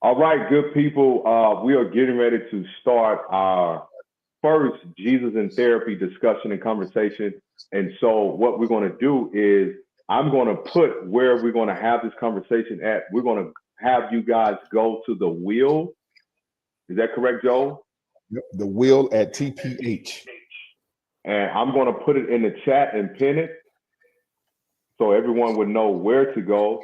All right, good people. We are getting ready to start our first Jesus in Therapy discussion and conversation. And so, what we're going to do is, I'm going to put where we're going to have this conversation at. We're going to have you guys go to the wheel. Is that correct, Joe? Yep, the wheel at TPH. And I'm going to put it in the chat and pin it so everyone would know where to go.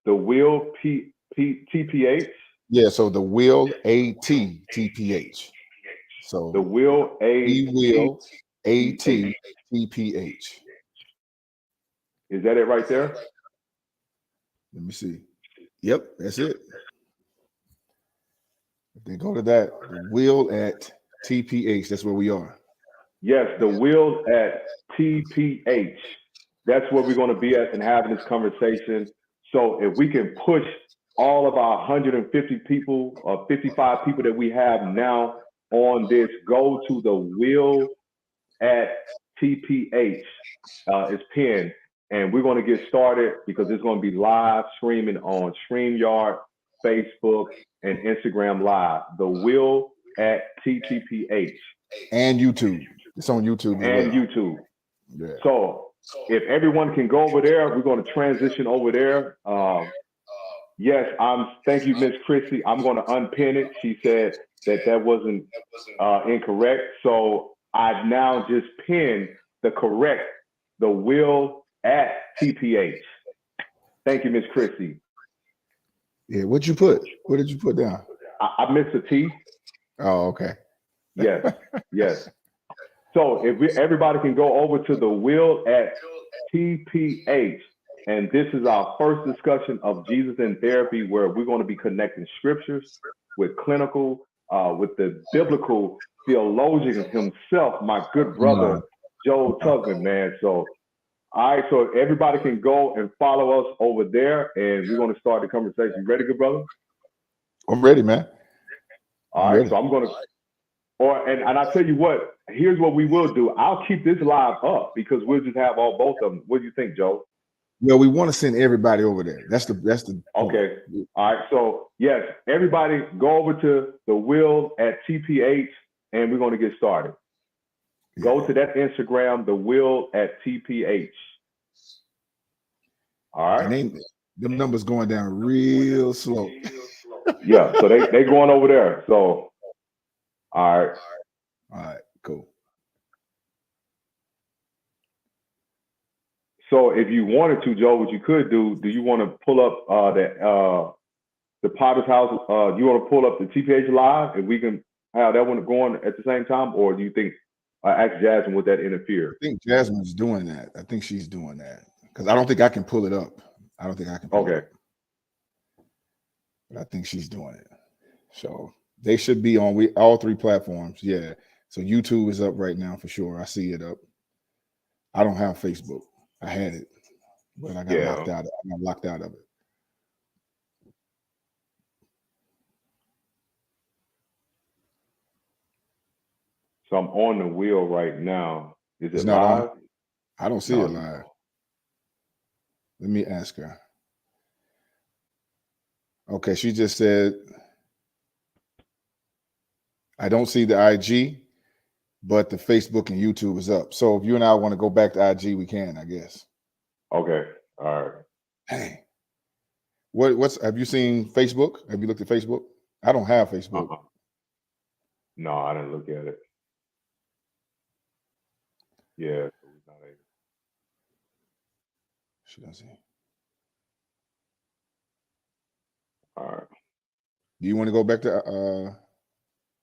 The wheel TPH. Yeah, so the wheel ATTPH. So the wheel ATTPH. Is that it right there? Let me see. Yep, that's it. If they go to that, the wheel at TPH, that's where we are. Yes, the wheel at TPH. That's where we're going to be at and having this conversation. So if we can push all of our 150 people or 55 people that we have now on this, go to the wheel at TPH. It's pinned. And we're going to get started because it's going to be live streaming on StreamYard, Facebook, and Instagram Live. The wheel at TPH. And YouTube. It's on YouTube. And YouTube. Yeah. So if everyone can go over there, we're going to transition over there. Yes, thank you, Miss Chrissy. I'm going to unpin it. She said that wasn't incorrect. So I've now just pinned the wheel at TPH. Thank you, Miss Chrissy. Yeah, what'd you put? What did you put down? I missed a T. Oh, okay. Yes, yes. So if everybody can go over to the wheel at TPH, and this is our first discussion of Jesus in Therapy, where we're going to be connecting scriptures with clinical, with the biblical theologian himself, my good brother, Joel Tudman, man. So, all right, so everybody can go and follow us over there, and we're going to start the conversation. Ready, good brother? I'm ready, man. All right, so I'm going to, and I tell you what, here's what we will do. I'll keep this live up because we'll just have both of them. What do you think, Joe? Well, we want to send everybody over there. That's the okay. All right. So yes, everybody go over to the wheel at TPH, and we're going to get started. Yeah. Go to that Instagram, the wheel at TPH. All right. And them numbers going down real slow. Yeah. So they going over there. So all right. All right. Cool. So if you wanted to, Joe, what you could do you want to pull up the Potter's House? You want to pull up the TPH Live and we can have that one going at the same time? Or do you think, ask Jasmine, would that interfere? I think Jasmine's doing that. I think she's doing that because I don't think I can pull it up. I don't think I can pull it up. But I think she's doing it. So they should be on all three platforms. Yeah. So YouTube is up right now for sure. I see it up. I don't have Facebook. I had it, but I got locked out. I got locked out of it. So I'm on the wheel right now. Is it live? On. I don't see it live. Let me ask her. Okay, she just said, I don't see the IG, but the Facebook and YouTube is up. So if you and I want to go back to IG, we can, I guess. Okay. All right. Dang. Have you seen Facebook? Have you looked at Facebook? I don't have Facebook. No, I didn't look at it. Yeah. She doesn't. All right. Do you want to go back to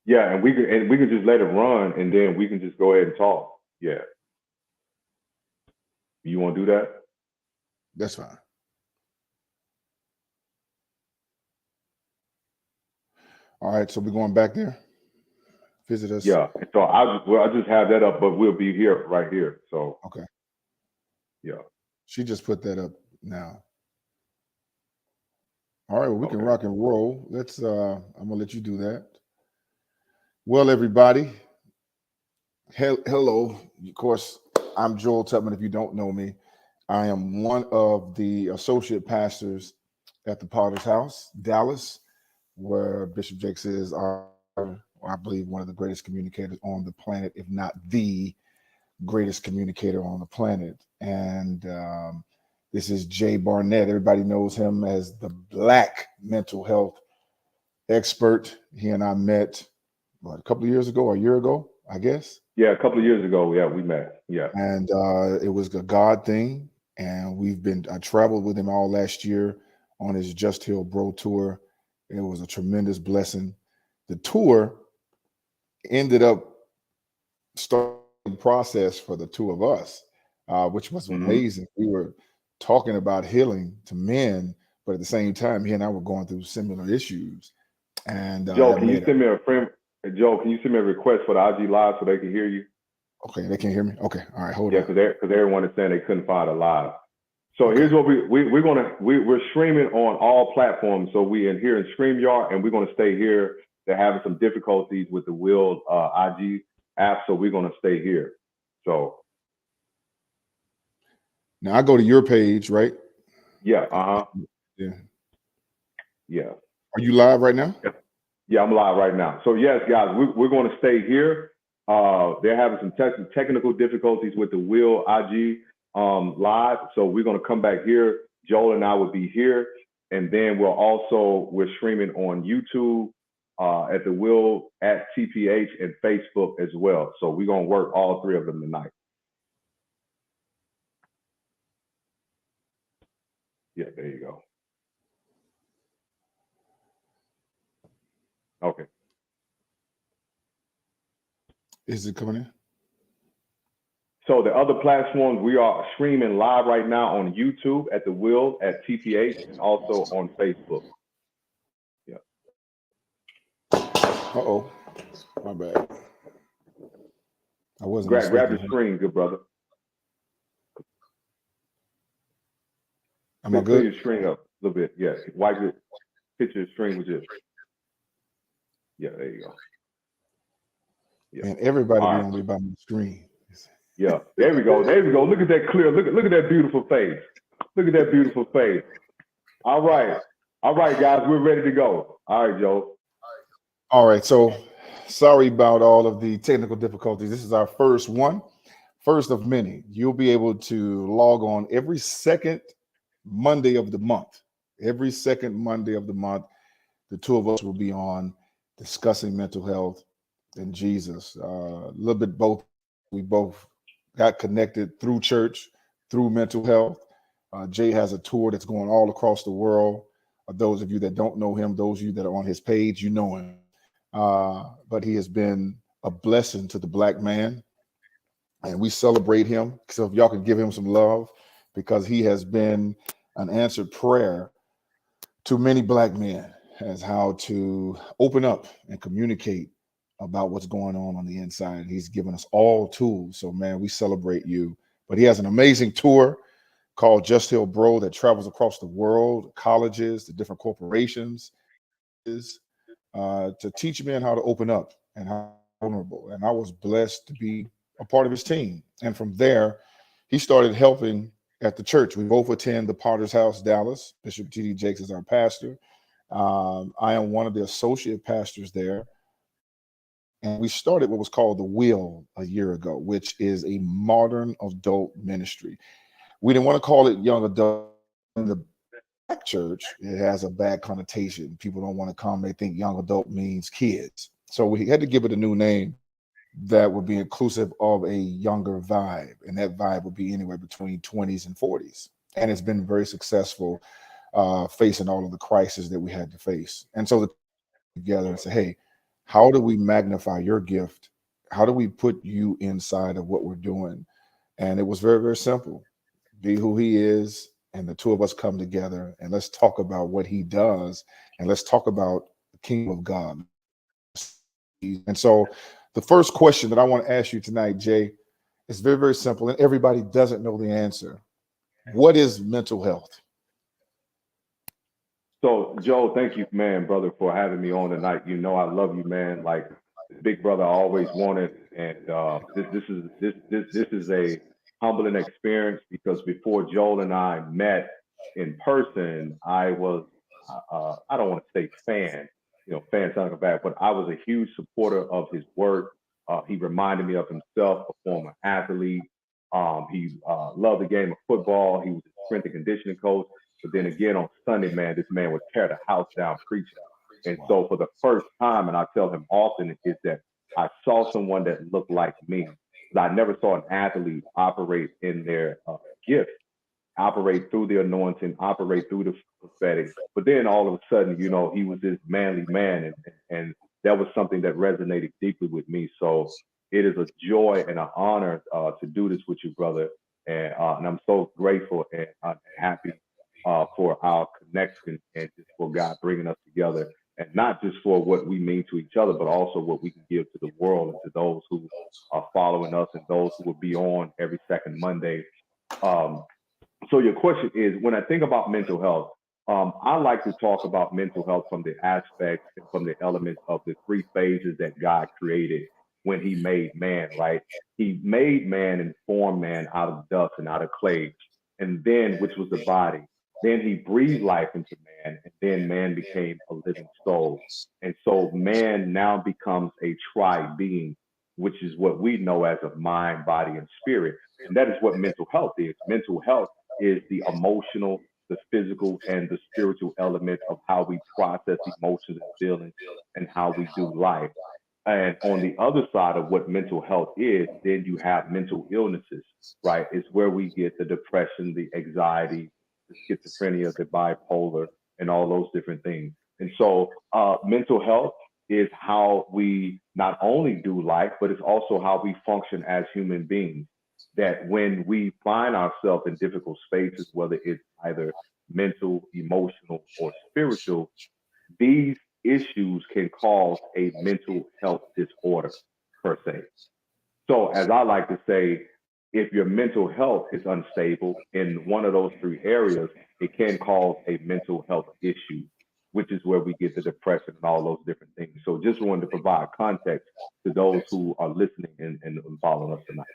yeah, and we can just let it run and then we can just go ahead and talk. Yeah. You want to do that? That's fine. All right, so we're going back there. Visit us. Yeah. So I'll just have that up, but we'll be here right here. So okay. Yeah. She just put that up now. All right, well, we can rock and roll. Let's I'm gonna let you do that. Well, everybody. Hello. Of course, I'm Joel Tudman. If you don't know me, I am one of the associate pastors at the Potter's House, Dallas. where Bishop Jakes is, I believe, one of the greatest communicators on the planet, if not the greatest communicator on the planet. And this is Jay Barnett. Everybody knows him as the Black mental health expert. He and I met a couple of years ago, or a year ago, I guess. Yeah, a couple of years ago. Yeah, we met. Yeah. And it was a God thing. And I traveled with him all last year on his Just Heal Bro tour. It was a tremendous blessing. The tour ended up starting the process for the two of us, which was amazing. We were talking about healing to men, but at the same time, he and I were going through similar issues. And Joe, can you send me a friend? Joe, can you send me a request for the IG Live so they can hear you? Okay, they can hear me. Okay, all right, hold on. Yeah, because everyone is saying they couldn't find a live. So here's what we're streaming on all platforms. So we in here in StreamYard, and we're gonna stay here. They're having some difficulties with the Will IG app, so we're gonna stay here. So now I go to your page, right? Yeah. Yeah. Yeah. Are you live right now? Yeah, I'm live right now. So yes, guys, we're going to stay here. They're having some technical difficulties with the Will IG live. So we're going to come back here. Joel and I will be here. And then we're streaming on YouTube at the Will at TPH and Facebook as well. So we're going to work all three of them tonight. Yeah, there you go. Okay. Is it coming in? So the other platforms, we are streaming live right now on YouTube at the Will at TPH and also on Facebook. Yeah. Uh-oh. My bad. I wasn't grab your screen, good brother. Am I good? Fill your screen up a little bit. Yeah. Wipe it. Hit your screen with this. Yeah, there you go. Yeah. And everybody be on me by my screen. Yeah, there we go. There we go. Look at that clear. Look at that beautiful face. Look at that beautiful face. All right, guys, we're ready to go. All right, Joe. All right. So sorry about all of the technical difficulties. This is our first of many. You'll be able to log on every second Monday of the month. Every second Monday of the month, the two of us will be on discussing mental health and Jesus. A little bit both. We both got connected through church, through mental health. Jay has a tour that's going all across the world. Those of you that don't know him, those of you that are on his page, you know him. But he has been a blessing to the Black man. And we celebrate him. So if y'all can give him some love, because he has been an answered prayer to many Black men as how to open up and communicate about what's going on the inside. He's given us all tools. So, man, we celebrate you. But he has an amazing tour called Just Heal Bro that travels across the world, colleges, the different corporations, to teach men how to open up and how vulnerable. And I was blessed to be a part of his team. And from there, he started helping at the church. We both attend the Potter's House, Dallas. Bishop T.D. Jakes is our pastor. I am one of the associate pastors there. And we started what was called the Will a year ago, which is a modern adult ministry. We didn't want to call it young adult. In the Black church, it has a bad connotation. People don't want to come. They think young adult means kids. So we had to give it a new name that would be inclusive of a younger vibe. And that vibe would be anywhere between 20s and 40s. And it's been very successful facing all of the crises that we had to face. And so together and say, hey, how do we magnify your gift? How do we put you inside of what we're doing? And it was very, very simple. Be who he is, and the two of us come together, and let's talk about what he does, and let's talk about the kingdom of God. And so the first question that I want to ask you tonight, Jay, is very, very simple, and everybody doesn't know the answer. What is mental health? So, Joe, thank you, man, brother, for having me on tonight. You know I love you, man. Like big brother I always wanted, and this is a humbling experience, because before Joel and I met in person, I was I don't want to say fan, fan sounding bad, but I was a huge supporter of his work. He reminded me of himself, a former athlete. He loved the game of football. He was a strength and conditioning coach. But then again, on Sunday, man, this man would tear the house down preaching. And so for the first time, and I tell him often, is that I saw someone that looked like me. I never saw an athlete operate in their gift, operate through the anointing, operate through the prophetic. But then all of a sudden, you know, he was this manly man, and that was something that resonated deeply with me. So it is a joy and an honor to do this with you, brother. And I'm so grateful and happy for our connection and just for God bringing us together. And not just for what we mean to each other, but also what we can give to the world and to those who are following us and those who will be on every second Monday. So your question is, when I think about mental health, I like to talk about mental health from the aspects and from the elements of the three phases that God created when he made man, right? He made man and formed man out of dust and out of clay, and then, which was the body. Then he breathed life into man, and then man became a living soul. And so man now becomes a tri-being, which is what we know as a mind, body, and spirit. And that is what mental health is. Mental health is the emotional, the physical, and the spiritual element of how we process emotions and feelings and how we do life. And on the other side of what mental health is, then you have mental illnesses, right? It's where we get the depression, the anxiety, the schizophrenia, the bipolar, and all those different things. And so mental health is how we not only do life, but it's also how we function as human beings. That when we find ourselves in difficult spaces, whether it's either mental, emotional, or spiritual, these issues can cause a mental health disorder per se. So as I like to say, if your mental health is unstable in one of those three areas, it can cause a mental health issue, which is where we get the depression and all those different things. So just wanted to provide context to those who are listening and following us tonight.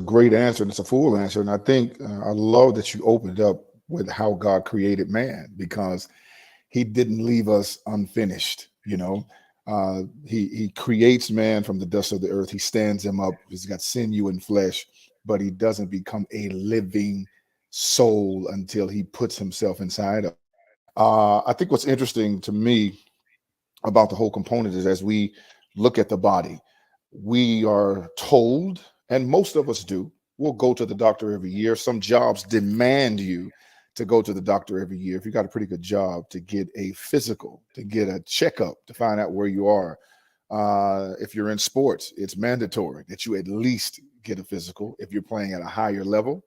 Great answer, and it's a full answer. And I think I love that you opened up with how God created man, because he didn't leave us unfinished. You know, he creates man from the dust of the earth. He stands him up. He's got sinew and flesh, but he doesn't become a living soul until he puts himself inside of. I think what's interesting to me about the whole component is, as we look at the body, we are told, and most of us do, we'll go to the doctor every year. Some jobs demand you to go to the doctor every year. If you got a pretty good job, to get a physical, to get a checkup, to find out where you are. If you're in sports, it's mandatory that you at least get a physical. If you're playing at a higher level,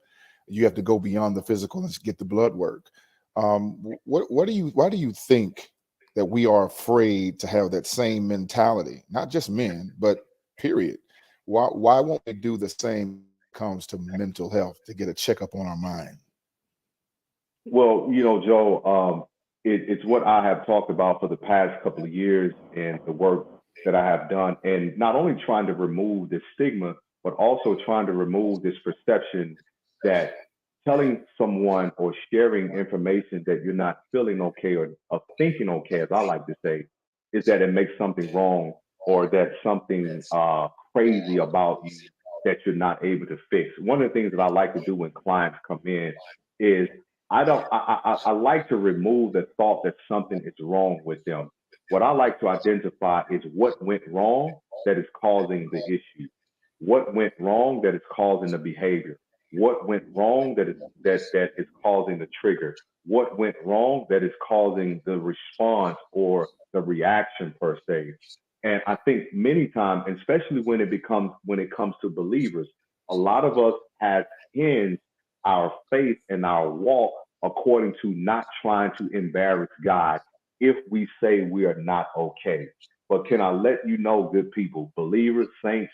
you have to go beyond the physical and get the blood work. Why do you think that we are afraid to have that same mentality? Not just men, but period. Why won't we do the same when it comes to mental health, to get a checkup on our mind? Well, you know, Joe, it's what I have talked about for the past couple of years and the work that I have done, and not only trying to remove this stigma, but also trying to remove this perception that telling someone or sharing information that you're not feeling okay or thinking okay, as I like to say, is that it makes something wrong, or that something crazy about you that you're not able to fix. One of the things that I like to do when clients come in is I like to remove the thought that something is wrong with them. What I like to identify is what went wrong that is causing the issue. What went wrong that is causing the behavior? What went wrong that is causing the trigger? What went wrong that is causing the response or the reaction per se? And I think many times, especially when it comes to believers, a lot of us have hinged our faith and our walk according to not trying to embarrass God if we say we are not okay. But can I let you know, good people, believers, saints,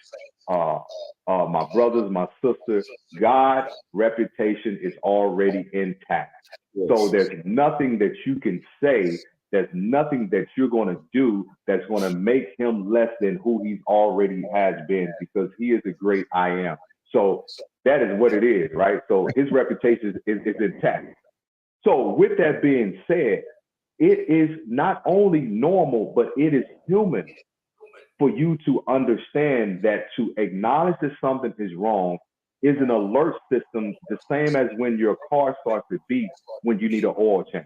my brothers, my sisters, God's reputation is already intact. So there's nothing that you can say, there's nothing that you're going to do that's going to make him less than who he already has been, because he is the great I am. So that is what it is, right? So his reputation is intact. So with that being said, it is not only normal, but it is human for you to understand that to acknowledge that something is wrong is an alert system, the same as when your car starts to beep when you need an oil change.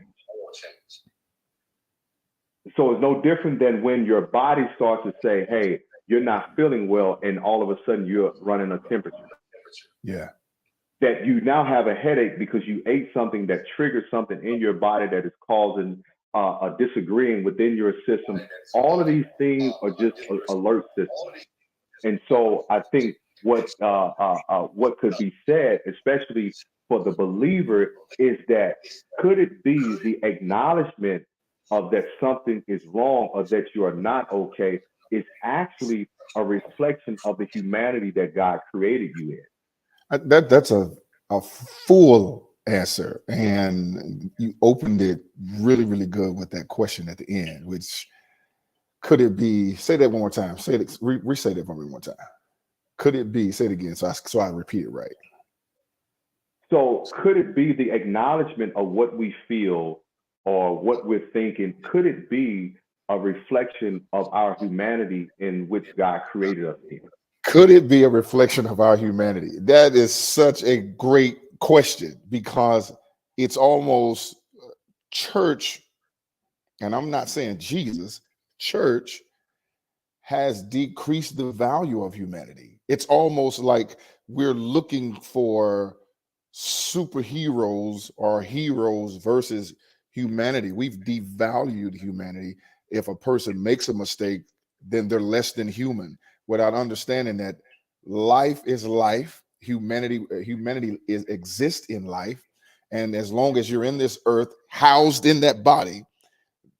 So it's no different than when your body starts to say, hey, you're not feeling well, and all of a sudden you're running a temperature. Yeah. That you now have a headache because you ate something that triggers something in your body that is causing a disagreeing within your system. All of these things are just alert systems. And so I think what could be said, especially for the believer, is that could it be the acknowledgement of that something is wrong or that you are not okay is actually a reflection of the humanity that God created you in. That's a full answer, and you opened it really, really good with that question at the end, which could it be? Say that one more time. Say it. Re-say that for me one more time. Could it be? Say it again, so I repeat it right. So could it be the acknowledgement of what we feel or what we're thinking? Could it be a reflection of our humanity in which God created us in? Could it be a reflection of our humanity? That is such a great question, because it's almost church, and I'm not saying Jesus, church has decreased the value of humanity. It's almost like we're looking for superheroes or heroes versus humanity. We've devalued humanity. If a person makes a mistake, then they're less than human, without understanding that life is life. Humanity exists in life, and as long as you're in this earth, housed in that body,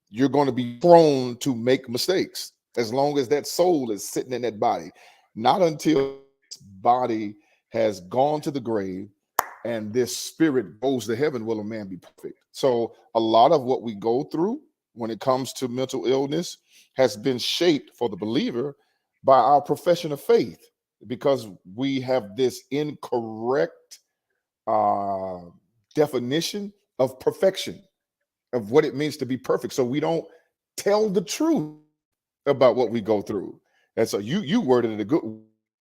you're going to be prone to make mistakes. As long as that soul is sitting in that body, not until this body has gone to the grave and this spirit goes to heaven will a man be perfect. So a lot of what we go through when it comes to mental illness has been shaped for the believer by our profession of faith, because we have this incorrect definition of perfection, of what it means to be perfect. So we don't tell the truth about what we go through. And so you worded it a good way,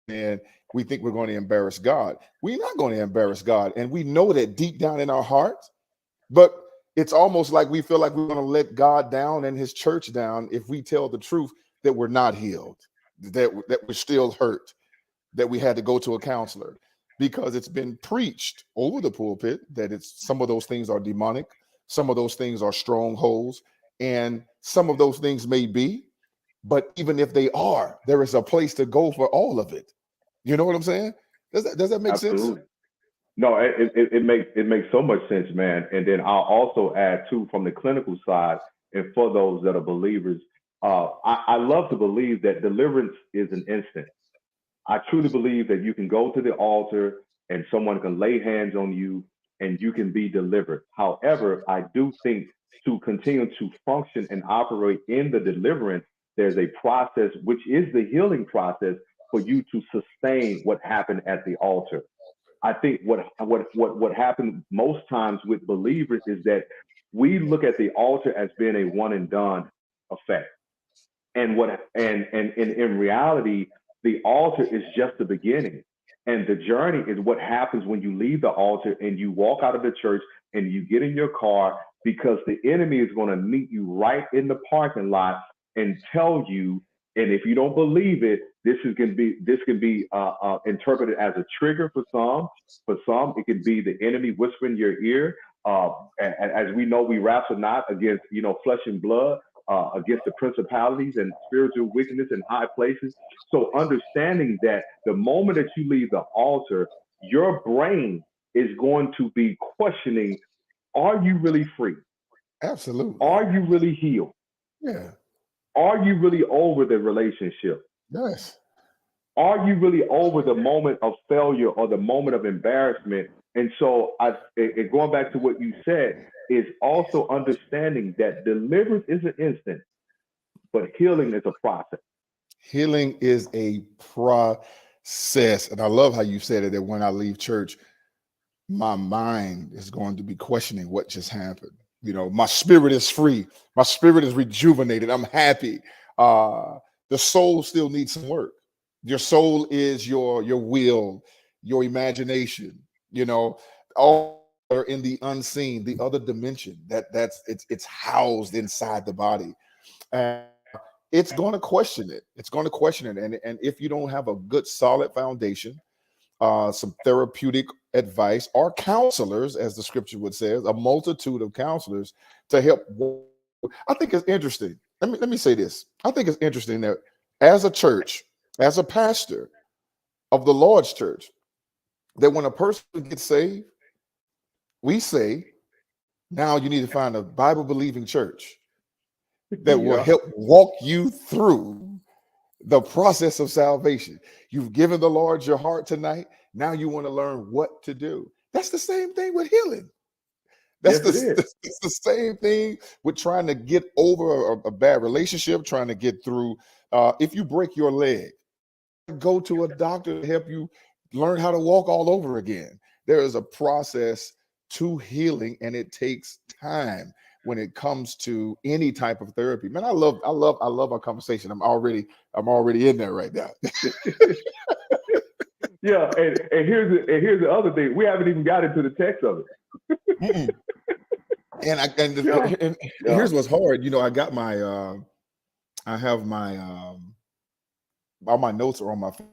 and we think we're going to embarrass God. We're not going to embarrass God. And we know that deep down in our hearts, but it's almost like we feel like we're going to let God down and his church down if we tell the truth that we're not healed, that we're still hurt, that we had to go to a counselor, because it's been preached over the pulpit that it's some of those things are demonic, some of those things are strongholds, and some of those things may be, but even if they are, there is a place to go for all of it. You know what I'm saying? Does that make sense? Absolutely. No, it makes so much sense, man. And then I'll also add too from the clinical side, and for those that are believers, I love to believe that deliverance is an instant. I truly believe that you can go to the altar and someone can lay hands on you and you can be delivered. However, I do think to continue to function and operate in the deliverance, there's a process, which is the healing process, for you to sustain what happened at the altar. I think what happens most times with believers is that we look at the altar as being a one and done effect. And in reality, the altar is just the beginning. And the journey is what happens when you leave the altar and you walk out of the church and you get in your car, because the enemy is going to meet you right in the parking lot and tell you. And if you don't believe it, this can be interpreted as a trigger for some. For some, it can be the enemy whispering in your ear. As we know, we wrestle not against flesh and blood, against the principalities and spiritual wickedness in high places. So understanding that the moment that you leave the altar, your brain is going to be questioning, are you really free? Absolutely. Are you really healed? Yeah. Are you really over the relationship? Yes. Are you really over the moment of failure or the moment of embarrassment? And so, going back to what you said, is also understanding that deliverance is an instant, but healing is a process. Healing is a process. And I love how you said it, that when I leave church, my mind is going to be questioning what just happened. My spirit is free. My spirit is rejuvenated. I'm happy. The soul still needs some work. Your soul is your will, your imagination, all are in the unseen, the other dimension it's housed inside the body. And it's going to question it. It's going to question it. And if you don't have a good solid foundation, some therapeutic advice or counselors, as the scripture would say, a multitude of counselors to help. I think it's interesting. Let me say this. I think it's interesting that as a church, as a pastor of the Lord's church, that when a person gets saved, we say, now you need to find a Bible believing church that will help walk you through the process of salvation. You've given the Lord your heart tonight. Now you want to learn what to do. That's the same thing with healing. That's the same thing with trying to get over a bad relationship, trying to get through. If you break your leg, go to a doctor to help you learn how to walk all over again. There is a process to healing, and it takes time when it comes to any type of therapy. Man, I love our conversation. I'm already in there right now. Yeah, and here's the other thing. We haven't even got into the text of it. And here's what's hard. I got my I have my all my notes are on my phone.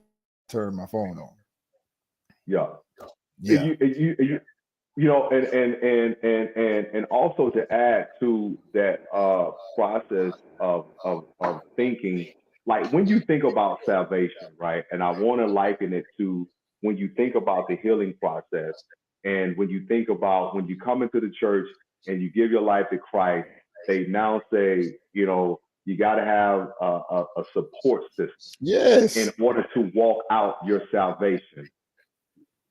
Turn my phone on. Yeah. And also to add to that process of thinking, like when you think about salvation, right? And I want to liken it to when you think about the healing process, and when you think about when you come into the church and you give your life to Christ, they now say, you got to have a support system, yes, in order to walk out your salvation.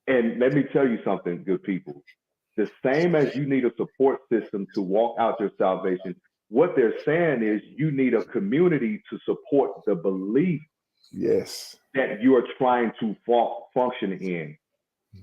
And let me tell you something, good people. The same as you need a support system to walk out your salvation, what they're saying is you need a community to support the belief that you are trying to function in.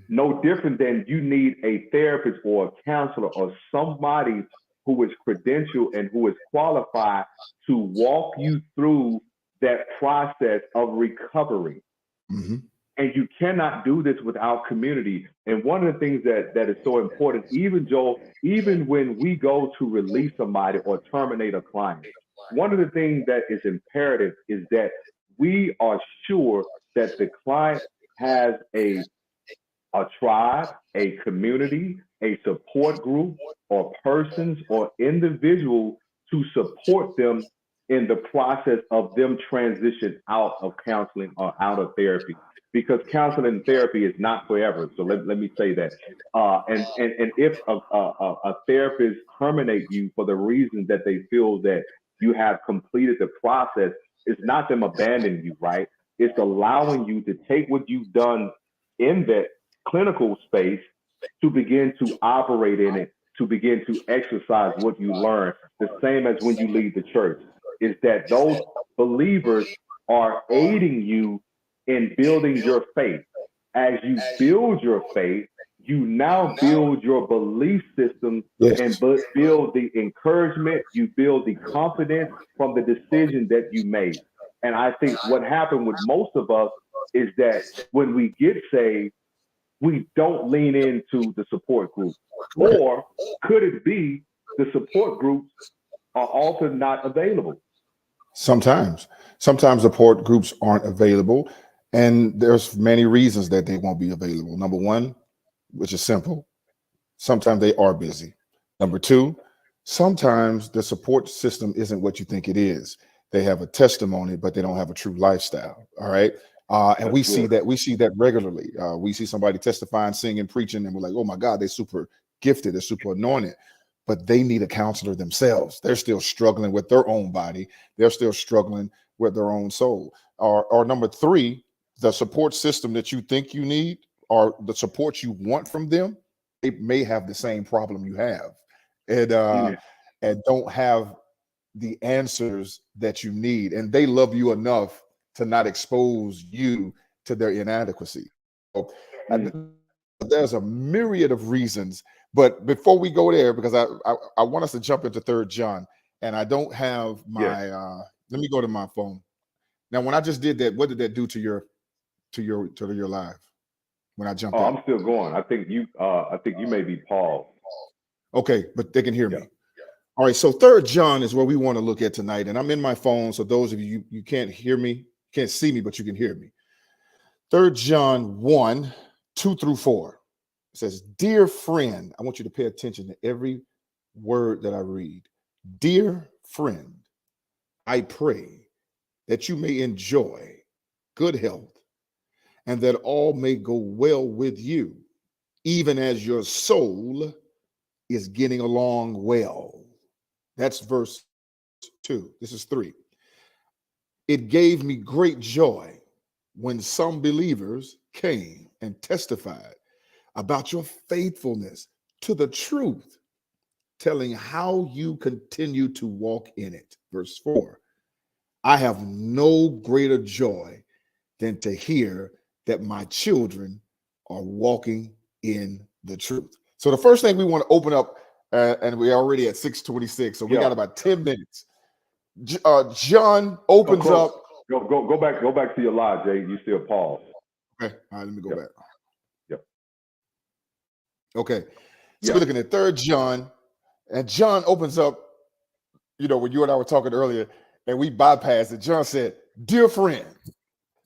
No different than you need a therapist or a counselor or somebody who is credentialed and who is qualified to walk you through that process of recovery. Mm-hmm. And you cannot do this without community. And one of the things that is so important, even Joel, even when we go to release somebody or terminate a client, one of the things that is imperative is that we are sure that the client has a tribe, a community, a support group, or persons or individual to support them in the process of them transition out of counseling or out of therapy. Because counseling and therapy is not forever. So let me say that. And if a therapist terminate you for the reason that they feel that you have completed the process, it's not them abandoning you, right? It's allowing you to take what you've done in that clinical space to begin to operate in it, to begin to exercise what you learn. The same as when you leave the church, is that those believers are aiding you in building your faith. As you build your faith, you now build your belief system and build the encouragement, you build the confidence from the decision that you made. And I think what happened with most of us is that when we get saved, we don't lean into the support group. Or could it be the support groups are also not available? Sometimes support groups aren't available, and there's many reasons that they won't be available. Number one, which is simple, sometimes they are busy. Number two, sometimes the support system isn't what you think it is. They have a testimony, but they don't have a true lifestyle. All right. And we see that regularly. We see somebody testifying, singing, preaching, and we're like, oh my God, they're super gifted, they're super anointed, but they need a counselor themselves. They're still struggling with their own body. They're still struggling with their own soul. Or number three, the support system that you think you need or the support you want from them, it may have the same problem you have, and don't have the answers that you need. And they love you enough to not expose you to their inadequacy. So, there's a myriad of reasons. But before we go there, because I want us to jump into 3rd John, and I don't have my let me go to my phone. Now, when I just did that, what did that do to your live when I jumped out? I'm still going. I think you may be paused. Okay, but they can hear me. All right, so 3rd John is where we want to look at tonight, and I'm in my phone, so those of you can't hear me, can't see me, but you can hear me. 3rd John 1, 2 through 4. It says, "Dear friend," I want you to pay attention to every word that I read. "Dear friend, I pray that you may enjoy good health and that all may go well with you, even as your soul is getting along well." That's verse 2. This is 3. "It gave me great joy when some believers came and testified about your faithfulness to the truth, telling how you continue to walk in it." Verse 4. "I have no greater joy than to hear that my children are walking in the truth." So the first thing we want to open up, and we're already at 6:26, so we got about 10 minutes. John opens up. Go back to your live, Jay. You still paused. Okay, all right, let me go back. Yep. Okay, so we're looking at 3rd John, and John opens up, when you and I were talking earlier, and we bypassed it. John said, "Dear friend."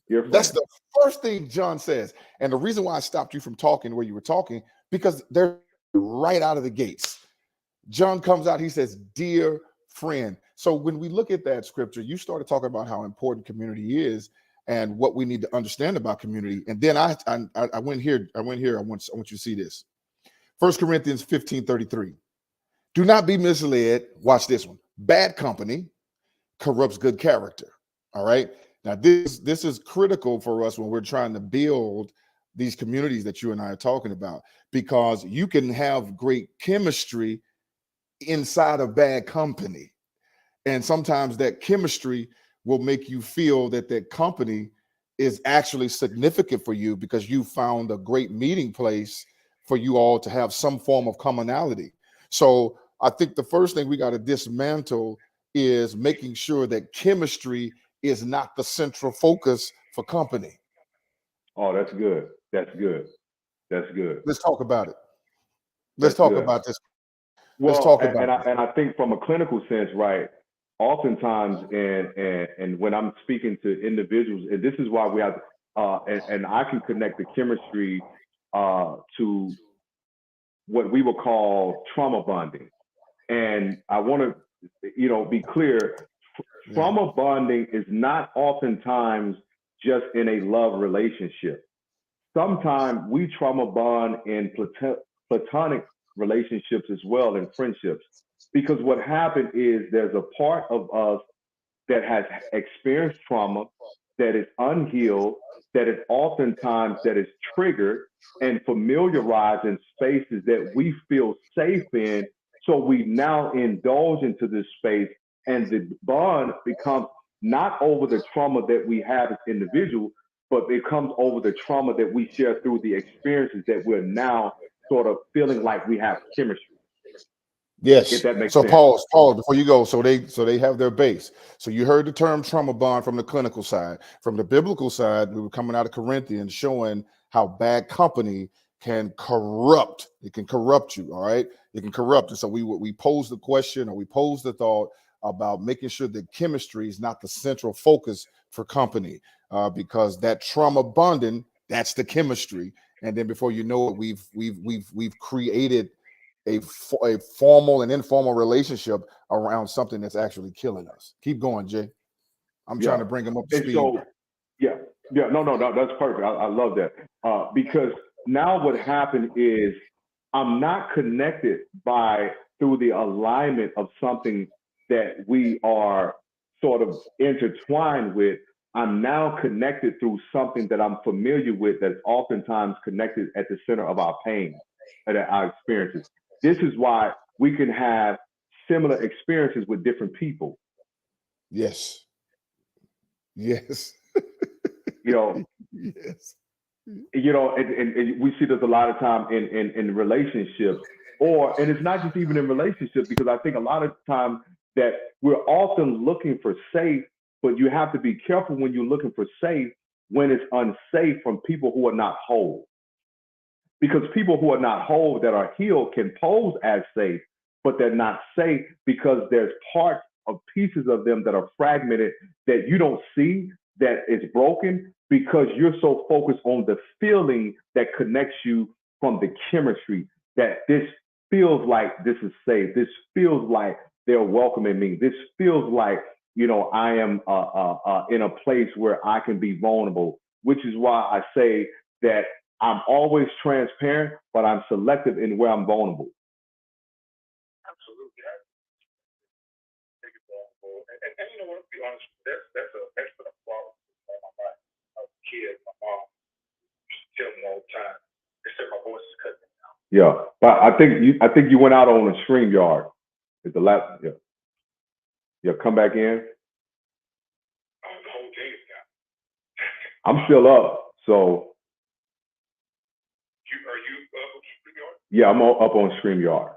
Dear friend. That's the first thing John says. And the reason why I stopped you from talking where you were talking, because they're right out of the gates. John comes out, he says, "Dear friend." So when we look at that scripture, you started talking about how important community is and what we need to understand about community. And then I went here. I want you to see this. 1 Corinthians 15:33. "Do not be misled." Watch this one. "Bad company corrupts good character." All right. Now, this is critical for us when we're trying to build these communities that you and I are talking about, because you can have great chemistry inside of bad company. And sometimes that chemistry will make you feel that that company is actually significant for you because you found a great meeting place for you all to have some form of commonality. So I think the first thing we got to dismantle is making sure that chemistry is not the central focus for company. Oh, that's good. That's good. That's good. Let's talk about it. Let's talk about this. Well, Let's talk about and I think from a clinical sense, right? Oftentimes, and when I'm speaking to individuals, and this is why we have, and I can connect the chemistry to what we would call trauma bonding. And I want to, be clear. Trauma bonding is not oftentimes just in a love relationship. Sometimes we trauma bond in platonic relationships as well, and friendships, because what happened is there's a part of us that has experienced trauma that is unhealed, that is oftentimes that is triggered and familiarized in spaces that we feel safe in. So we now indulge into this space, and the bond becomes not over the trauma that we have as individuals, but it comes over the trauma that we share through the experiences that we're now sort of feeling like we have chemistry. Yes. If that makes So sense. pause before you go. So they have their base. So you heard the term trauma bond from the clinical side. From the biblical side, we were coming out of Corinthians showing how bad company can corrupt. It can corrupt you. All right. It can corrupt. And so we posed the question, or we posed the thought about making sure that chemistry is not the central focus for company, because that trauma bonding, that's the chemistry. And then before you know it, we've created a formal and informal relationship around something that's actually killing us. Keep going, Jay. I'm trying to bring them up to speed. So, no, that's perfect. I love that, because now what happened is I'm not connected through the alignment of something that we are sort of intertwined with. I'm now connected through something that I'm familiar with, that's oftentimes connected at the center of our pain and our experiences. This is why we can have similar experiences with different people. Yes. You know, yes. you know, and we see this a lot of time in relationships, and it's not just even in relationships, because I think a lot of times that we're often looking for safe, but you have to be careful when you're looking for safe when it's unsafe from people who are not whole. Because people who are not whole, that are healed, can pose as safe, but they're not safe because there's parts of pieces of them that are fragmented that you don't see, that is broken, because you're so focused on the feeling that connects you from the chemistry, that this feels like this is safe. This feels like they're welcoming me. This feels like, you know, I am in a place where I can be vulnerable, which is why I say that I'm always transparent, but I'm selective in where I'm vulnerable. Absolutely. Take it vulnerable. And you know what, to be honest, that's a problem in my life. I was a kid, my mom used to tell me all the time, they said my voice is cutting out. Yeah, but I think you went out on a StreamYard. At the last, yeah. Yeah, come back in. Oh, the whole day is down. I'm still up, so. Are you up on StreamYard? Yeah, I'm up on StreamYard.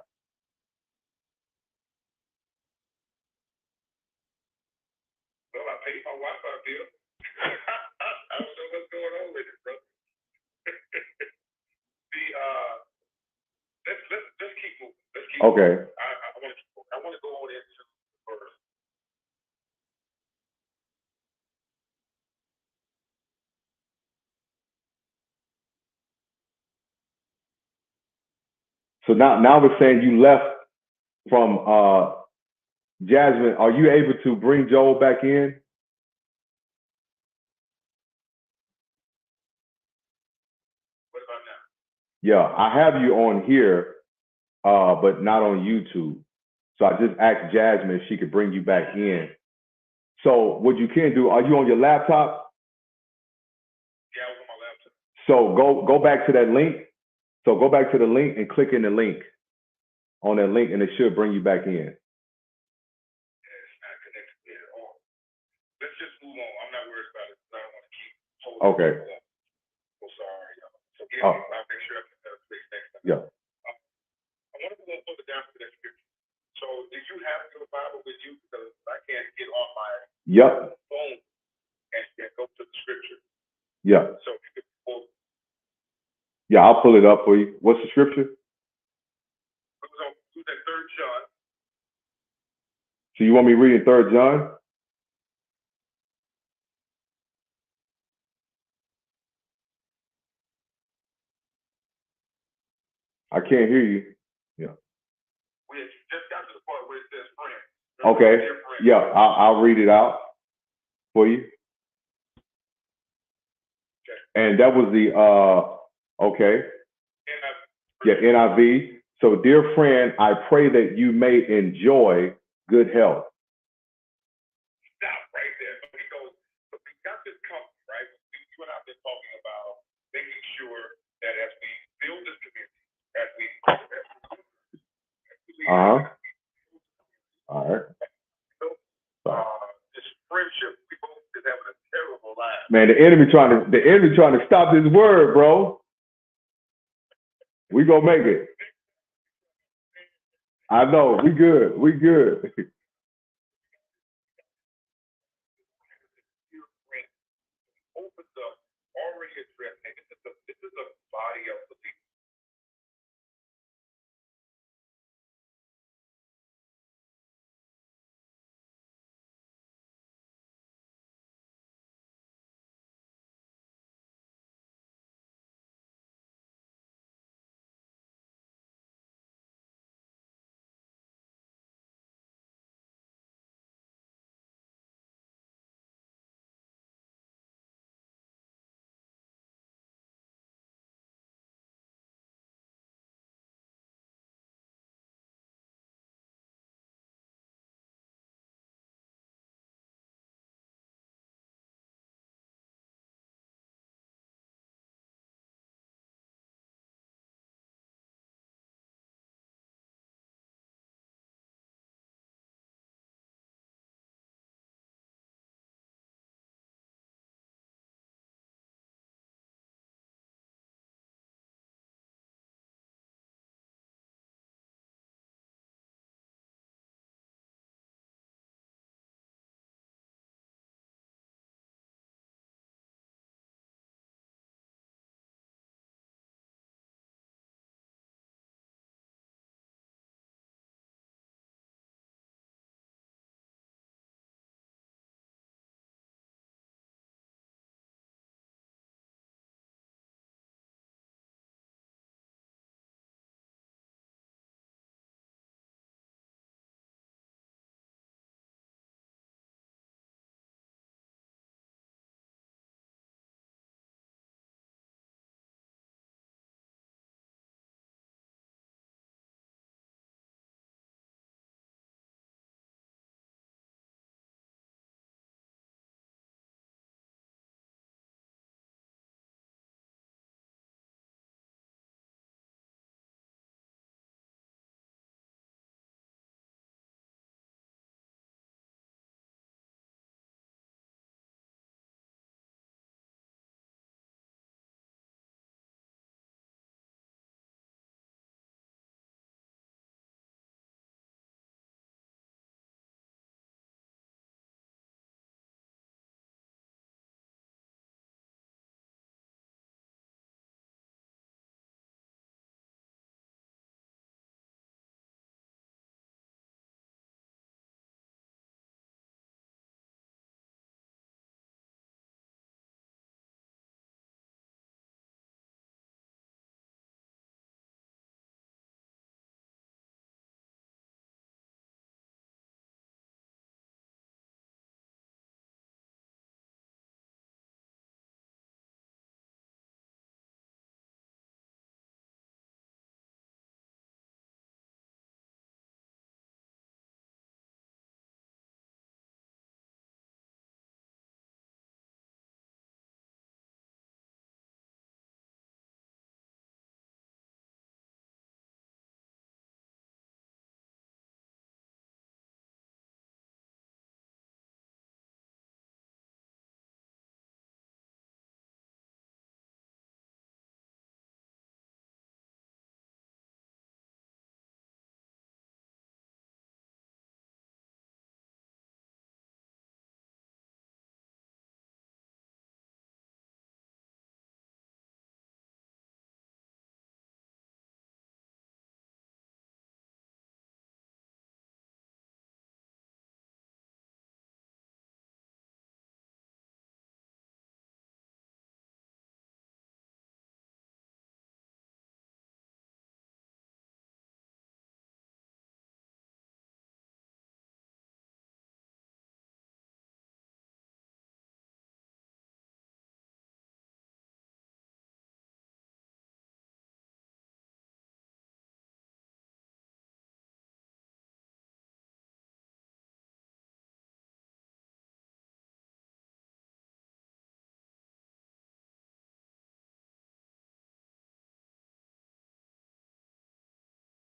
Well, I paid my Wi-Fi bill. I don't know what's going on with it, bro. Let's keep moving. Let's keep okay. moving. I want to go on into the verse. So now we're saying you left from Jasmine. Are you able to bring Joel back in? What about now? Yeah, I have you on here, but not on YouTube. So I just asked Jasmine if she could bring you back in. So what you can do, are you on your laptop? Yeah, I was on my laptop. So go back to that link. So go back to the link and click in the link, on that link, and it should bring you back in. Yeah, it's not connected to it at all. Let's just move on. I'm not worried about it. I don't want to keep holding Okay. it. So sorry, y'all. So I'll make sure I can fix next time. Yeah. I want to go further down to that scripture. So do you have your Bible with you? Because I can't get on my phone and go to the scripture. Yeah. So you can pull. Yeah, I'll pull it up for you. What's the scripture? It was on that 3rd John. So you want me reading 3rd John? I can't hear you. Yeah. We just got to the part where it says friend. Okay. Yeah, I'll read it out for you. Okay. And that was the okay. Yeah, NIV. So, dear friend, I pray that you may enjoy good health. Stop right there. Because we got this company, right? You and I have been talking about making sure that as we build this community, as we all right. This friendship, we both is having a terrible life. Man, the enemy trying to stop this word, bro. We gonna make it. I know. We good.